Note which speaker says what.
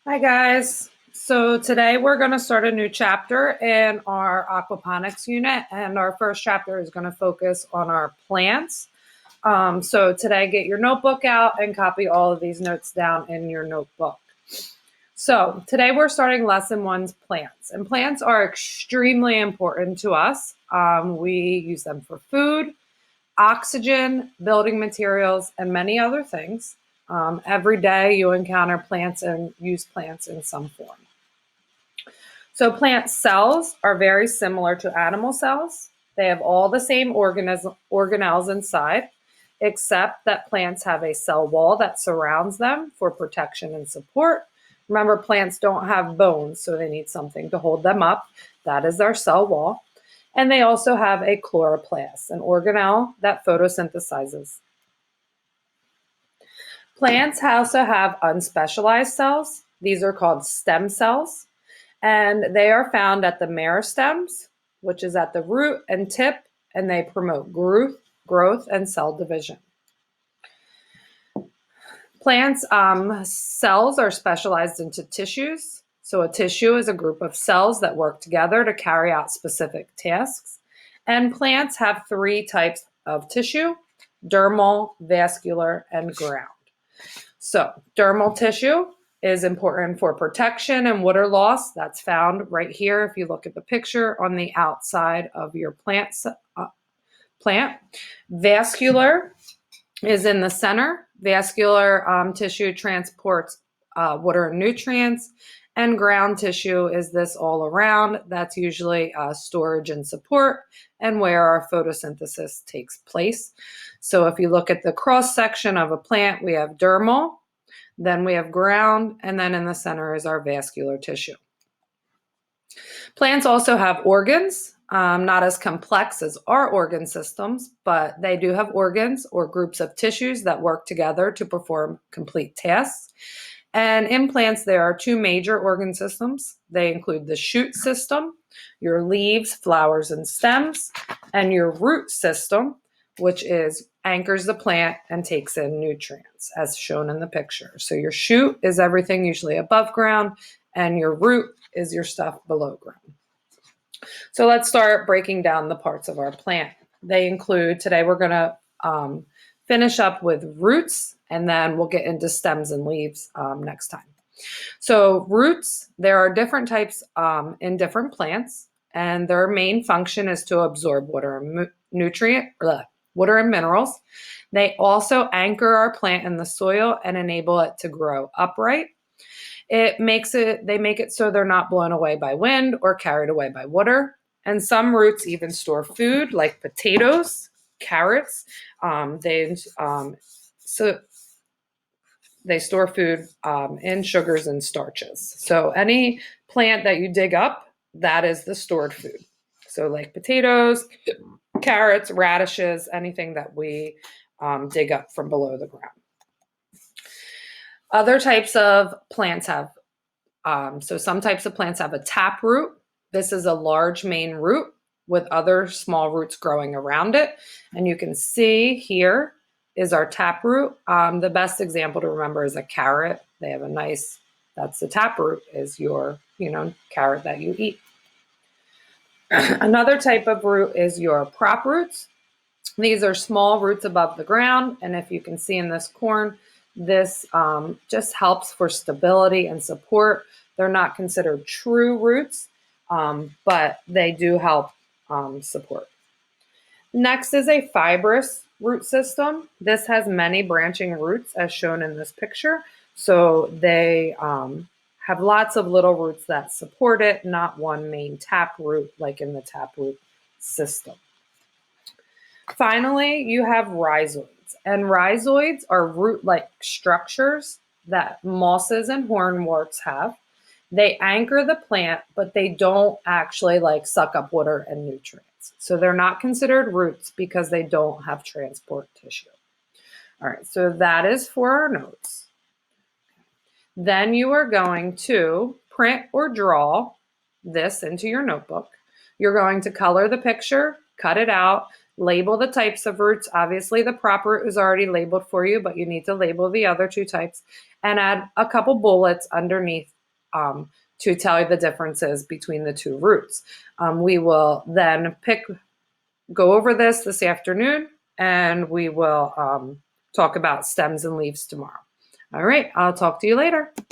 Speaker 1: Hi guys. So today we're going to start a new chapter in our aquaponics unit, and our first chapter is going to focus on our plants. So today get your notebook out and copy all of these notes down in your notebook. So today we're starting lesson one's plants, and plants are extremely important to us. We use them for food, oxygen, building materials, and many other things. Every day you encounter plants and use plants in some form. So plant cells are very similar to animal cells. They have all the same organelles inside, except that plants have a cell wall that surrounds them for protection and support. Remember, plants don't have bones, so they need something to hold them up. That is their cell wall. And they also have a chloroplast, an organelle that photosynthesizes. Plants also have unspecialized cells. These are called stem cells, and they are found at the meristems, which is at the root and tip, and they promote growth and cell division. Plants' cells are specialized into tissues. So a tissue is a group of cells that work together to carry out specific tasks. And plants have three types of tissue: dermal, vascular, and ground. So dermal tissue is important for protection and water loss. That's found right here if you look at the picture on the outside of your plant. Vascular is in the center. Vascular tissue transports water and nutrients, and ground tissue is this all around. That's usually storage and support and where our photosynthesis takes place. So if you look at the cross section of a plant, we have dermal, then we have ground, and then in the center is our vascular tissue. Plants also have organs, not as complex as our organ systems, but they do have organs or groups of tissues that work together to perform complete tasks. And in plants, there are two major organ systems. They include the shoot system, your leaves, flowers, and stems, and your root system, which anchors the plant and takes in nutrients, as shown in the picture. So your shoot is everything usually above ground, and your root is your stuff below ground. So let's start breaking down the parts of our plant. They include, today we're going to finish up with roots, and then we'll get into stems and leaves next time. So roots, there are different types in different plants, and their main function is to absorb water and water and minerals. They also anchor our plant in the soil and enable it to grow upright. They make it so they're not blown away by wind or carried away by water. And some roots even store food, like potatoes, carrots. They store food in sugars and starches. So any plant that you dig up, that is the stored food. So like potatoes, carrots, radishes, anything that we dig up from below the ground. Other types of plants have, some types of plants have a taproot. This is a large main root with other small roots growing around it. And you can see here is our taproot. The best example to remember is a carrot. They have that's the taproot, is your, carrot that you eat. Another type of root is your prop roots. These are small roots above the ground. And if you can see in this corn, this just helps for stability and support. They're not considered true roots, but they do help support. Next is a fibrous root system. This has many branching roots as shown in this picture. So they have lots of little roots that support it, not one main taproot like in the taproot system. Finally, you have rhizoids. And rhizoids are root-like structures that mosses and hornworts have. They anchor the plant, but they don't actually suck up water and nutrients. So they're not considered roots because they don't have transport tissue. All right, so that is for our notes. Then you are going to print or draw this into your notebook. You're going to color the picture, cut it out, label the types of roots. Obviously, the prop root is already labeled for you, but you need to label the other two types and add a couple bullets underneath to tell you the differences between the two roots. We will then go over this afternoon, and we will talk about stems and leaves tomorrow. All right, I'll talk to you later.